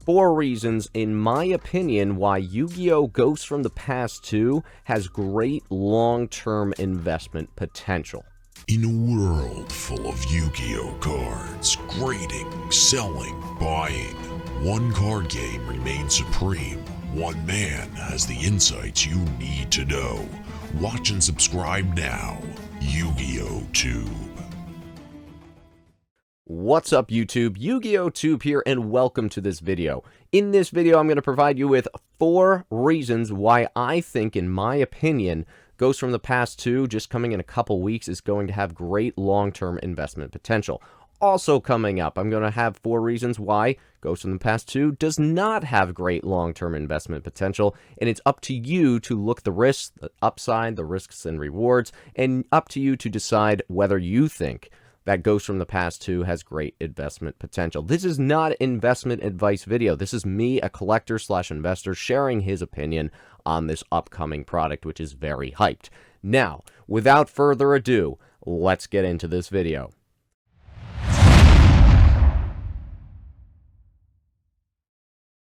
4 reasons, in my opinion, why Yu-Gi-Oh! Ghosts from the Past 2 has great long-term investment potential. In a world full of Yu-Gi-Oh! Cards, grading, selling, buying, one card game remains supreme. One man has the insights you need to know. Watch and subscribe now. YugiohTube. What's up, YouTube? YugiohTube here, and welcome to this video. In this video, I'm going to provide you with 4 reasons why I think, in my opinion, Ghosts from the Past 2, just coming in a couple weeks, is going to have great long-term investment potential. Also coming up, I'm going to have 4 reasons why Ghosts from the Past 2 does not have great long-term investment potential, and it's up to you to look the risks, the upside, the risks and rewards, and up to you to decide whether you think that Ghosts from the Past 2 has great investment potential. This is not an investment advice video. This is me, a collector/investor, sharing his opinion on this upcoming product, which is very hyped. Now, without further ado, let's get into this video.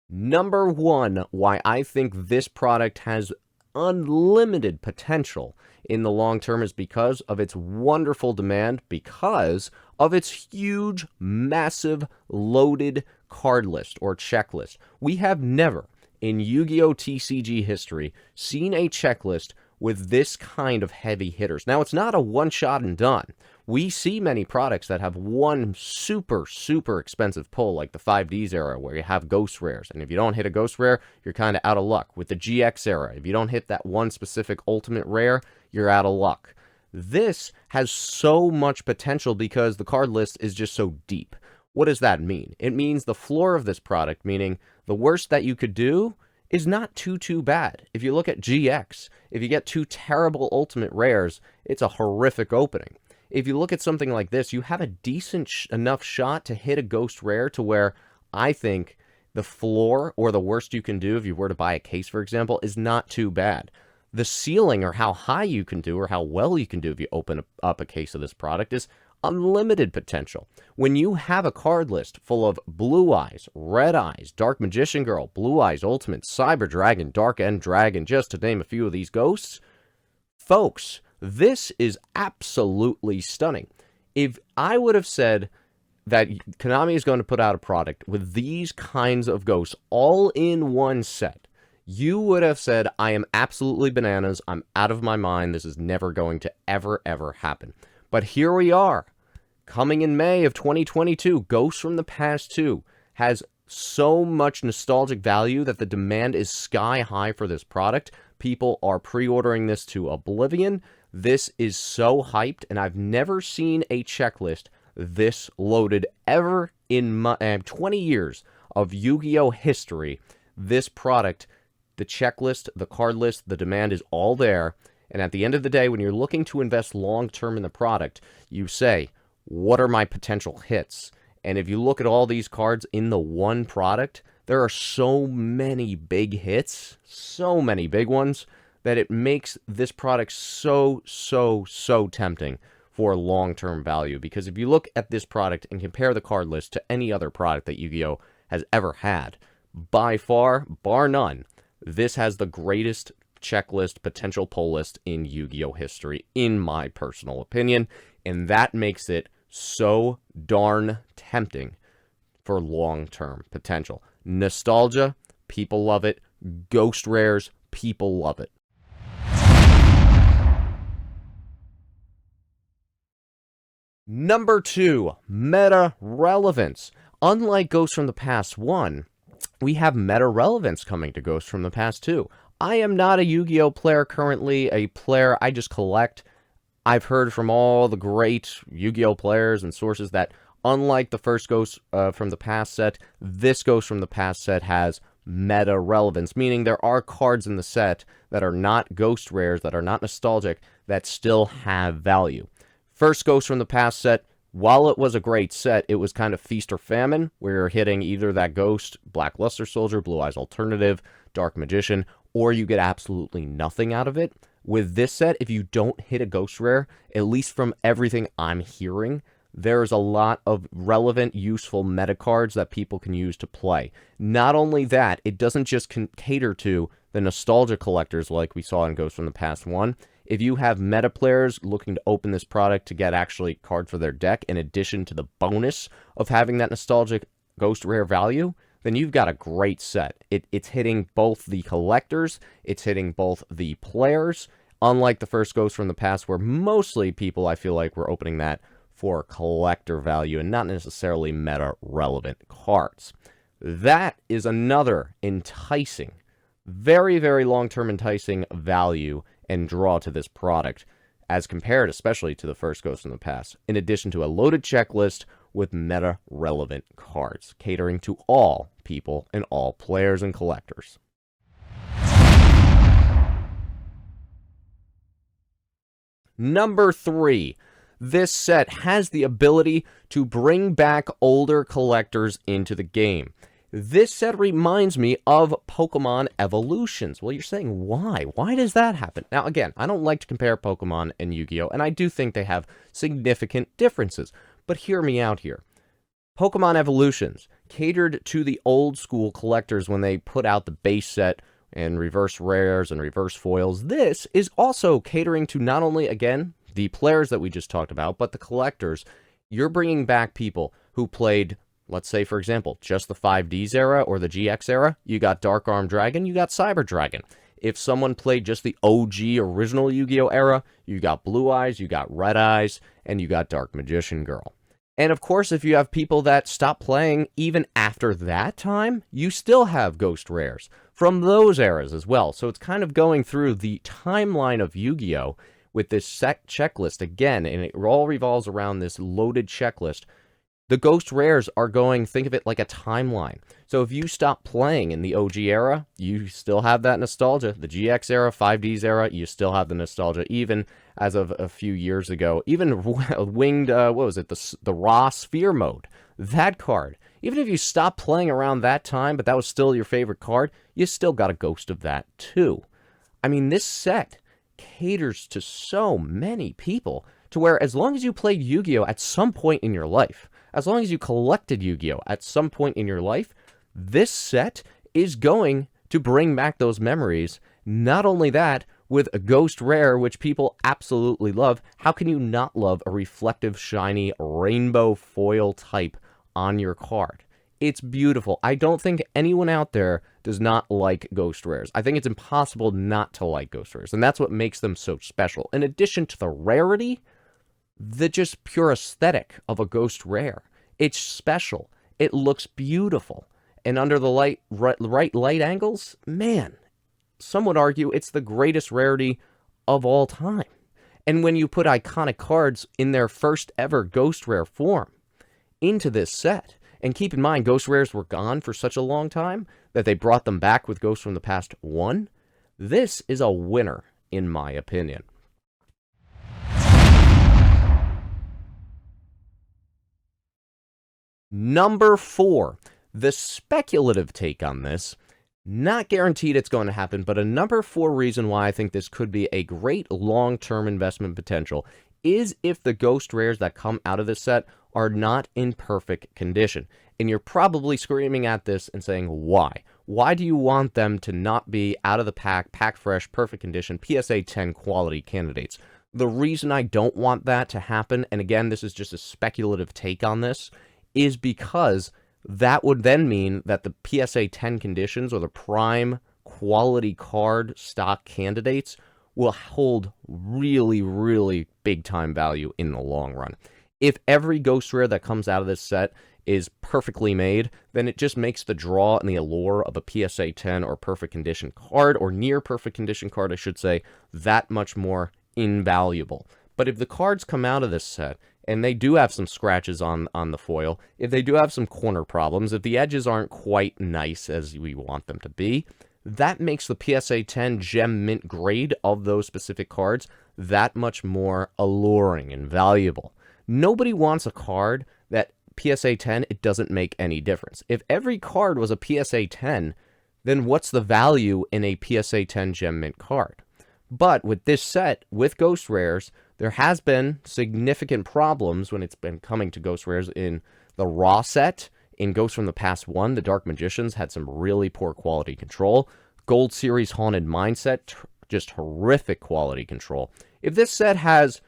Number 1, why I think this product has unlimited potential in the long term is because of its wonderful demand, because of its huge, massive, loaded card list or checklist. We have never, in Yu-Gi-Oh! TCG history, seen a checklist with this kind of heavy hitters. Now, it's not a one-shot and done. We see many products that have one super, super expensive pull, like the 5Ds era, where you have ghost rares. And if you don't hit a ghost rare, you're kind of out of luck. With the GX era, if you don't hit that one specific ultimate rare, you're out of luck. This has so much potential because the card list is just so deep. What does that mean? It means the floor of this product, meaning the worst that you could do is not too bad. If you look at GX, if you get 2 terrible ultimate rares, it's a horrific opening. If you look at something like this, you have a decent enough shot to hit a ghost rare to where I think the floor, or the worst you can do if you were to buy a case, for example, is not too bad. The ceiling, or how high you can do, or how well you can do if you open up a case of this product, is unlimited potential. When you have a card list full of Blue Eyes, Red Eyes, Dark Magician Girl, Blue Eyes Ultimate, Cyber Dragon, Dark End Dragon, just to name a few of these ghosts, folks, this is absolutely stunning. If I would have said that Konami is going to put out a product with these kinds of ghosts all in one set, you would have said, I am absolutely bananas, I'm out of my mind, this is never going to ever happen. But here we are, coming in May of 2022, Ghosts from the Past 2 has so much nostalgic value that the demand is sky high for this product. People are pre-ordering this to oblivion. This is so hyped, and I've never seen a checklist this loaded ever in my 20 years of Yu-Gi-Oh! History. This product, the checklist, the card list, the demand is all there. And at the end of the day, when you're looking to invest long-term in the product, you say, what are my potential hits? And if you look at all these cards in the one product, there are so many big hits, so many big ones, that it makes this product so tempting for long-term value. Because if you look at this product and compare the card list to any other product that Yu-Gi-Oh! Has ever had, by far, bar none, this has the greatest checklist, potential pull list in Yu-Gi-Oh! History, in my personal opinion. And that makes it so darn tempting for long-term potential. Nostalgia, people love it. Ghost rares, people love it. Number 2, meta relevance. Unlike Ghosts from the Past 1, we have meta relevance coming to Ghosts from the Past 2. I am not a Yu-Gi-Oh! Player currently, a player I just collect. I've heard from all the great Yu-Gi-Oh! Players and sources that unlike the first Ghost from the Past set, this Ghost from the Past set has meta relevance, meaning there are cards in the set that are not ghost rares, that are not nostalgic, that still have value. First Ghost from the Past set, while it was a great set, it was kind of feast or famine, where you're hitting either that Ghost, Black Luster Soldier, Blue Eyes Alternative, Dark Magician, or you get absolutely nothing out of it. With this set, if you don't hit a Ghost Rare, at least from everything I'm hearing, there's a lot of relevant, useful meta cards that people can use to play. Not only that, it doesn't just cater to the nostalgia collectors like we saw in Ghost from the Past 1. If you have meta players looking to open this product to get actually a card for their deck, in addition to the bonus of having that nostalgic Ghost Rare value, then you've got a great set. It's hitting both the collectors, it's hitting both the players, unlike the first Ghost from the Past, where mostly people, I feel like, were opening that for collector value and not necessarily meta-relevant cards. That is another enticing, very, very long-term enticing value and draw to this product, as compared especially to the first Ghost from the Past, in addition to a loaded checklist with meta-relevant cards, catering to all people and all players and collectors. Number 3, this set has the ability to bring back older collectors into the game. This set reminds me of Pokemon Evolutions. Well, you're saying, why? Why does that happen? Now, again, I don't like to compare Pokemon and Yu-Gi-Oh, and I do think they have significant differences. But hear me out here. Pokemon Evolutions catered to the old school collectors when they put out the base set and reverse rares and reverse foils. This is also catering to not only, again, the players that we just talked about, but the collectors. You're bringing back people who played, let's say, for example, just the 5Ds era or the GX era. You got Dark Arm Dragon, you got Cyber Dragon. If someone played just the OG original Yu-Gi-Oh era, you got Blue Eyes, you got Red Eyes, and you got Dark Magician Girl. And of course, if you have people that stop playing even after that time, you still have Ghost Rares from those eras as well. So it's kind of going through the timeline of Yu-Gi-Oh! With this set checklist again, and it all revolves around this loaded checklist. The Ghost Rares are going, think of it like a timeline. So if you stop playing in the OG era, you still have that nostalgia. The GX era, 5Ds era, you still have the nostalgia, even as of a few years ago. Even Winged, what was it, the Raw Sphere Mode, that card. Even if you stopped playing around that time, but that was still your favorite card, you still got a ghost of that too. I mean, this set caters to so many people, to where as long as you played Yu-Gi-Oh! At some point in your life, as long as you collected Yu-Gi-Oh! At some point in your life, this set is going to bring back those memories. Not only that, with a Ghost Rare, which people absolutely love, how can you not love a reflective, shiny, rainbow foil type on your card? It's beautiful. I don't think anyone out there does not like Ghost Rares. I think it's impossible not to like Ghost Rares, and that's what makes them so special. In addition to the rarity, the just pure aesthetic of a Ghost Rare. It's special. It looks beautiful. And under the right light angles, man, some would argue it's the greatest rarity of all time. And when you put iconic cards in their first ever Ghost Rare form into this set, and keep in mind, Ghost Rares were gone for such a long time that they brought them back with Ghost from the Past 1. This is a winner, in my opinion. Number 4, the speculative take on this. Not guaranteed it's going to happen, but a number 4 reason why I think this could be a great long-term investment potential is if the Ghost Rares that come out of this set are not in perfect condition. And you're probably screaming at this and saying, why? Why do you want them to not be out of the pack fresh, perfect condition, PSA 10 quality candidates? The reason I don't want that to happen, and again, this is just a speculative take on this, is because that would then mean that the PSA 10 conditions, or the prime quality card stock candidates, will hold really, really big time value in the long run. If every Ghost Rare that comes out of this set is perfectly made, then it just makes the draw and the allure of a PSA 10 or perfect condition card, or near perfect condition card, I should say, that much more invaluable. But if the cards come out of this set, and they do have some scratches on the foil, if they do have some corner problems, if the edges aren't quite nice as we want them to be, that makes the PSA 10 gem mint grade of those specific cards that much more alluring and valuable. Nobody wants a card that PSA 10, it doesn't make any difference. If every card was a PSA 10, then what's the value in a PSA 10 gem mint card? But with this set, with Ghost Rares, there has been significant problems when it's been coming to Ghost Rares in the raw set. In Ghost from the Past 1, the Dark Magicians had some really poor quality control. Gold Series Haunted Mindset, just horrific quality control. If this set has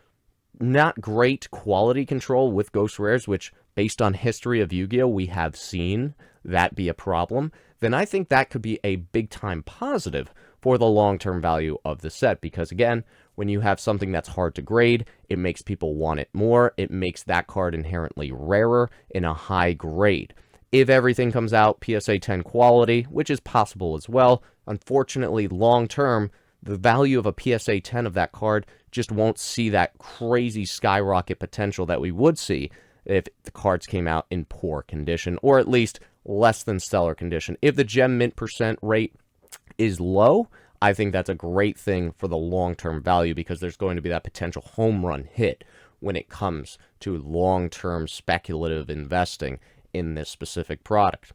not great quality control with Ghost Rares, which based on history of Yu-Gi-Oh, we have seen that be a problem, then I think that could be a big-time positive for the long-term value of the set. Because again, when you have something that's hard to grade, it makes people want it more. It makes that card inherently rarer in a high grade. If everything comes out PSA 10 quality, which is possible as well, unfortunately, long-term, the value of a PSA 10 of that card just won't see that crazy skyrocket potential that we would see if the cards came out in poor condition, or at least less than stellar condition. If the gem mint % rate is low, I think that's a great thing for the long-term value, because there's going to be that potential home run hit when it comes to long-term speculative investing in this specific product.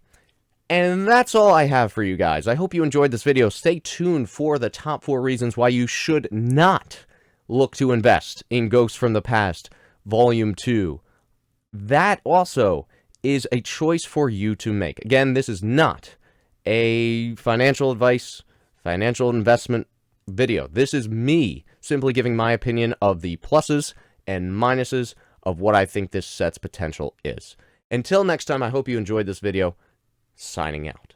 And that's all I have for you guys. I hope you enjoyed this video. Stay tuned for the top 4 reasons why you should not look to invest in Ghosts from the Past Volume 2. That also is a choice for you to make. Again, this is not a financial advice, financial investment video. This is me simply giving my opinion of the pluses and minuses of what I think this set's potential is. Until next time, I hope you enjoyed this video. Signing out.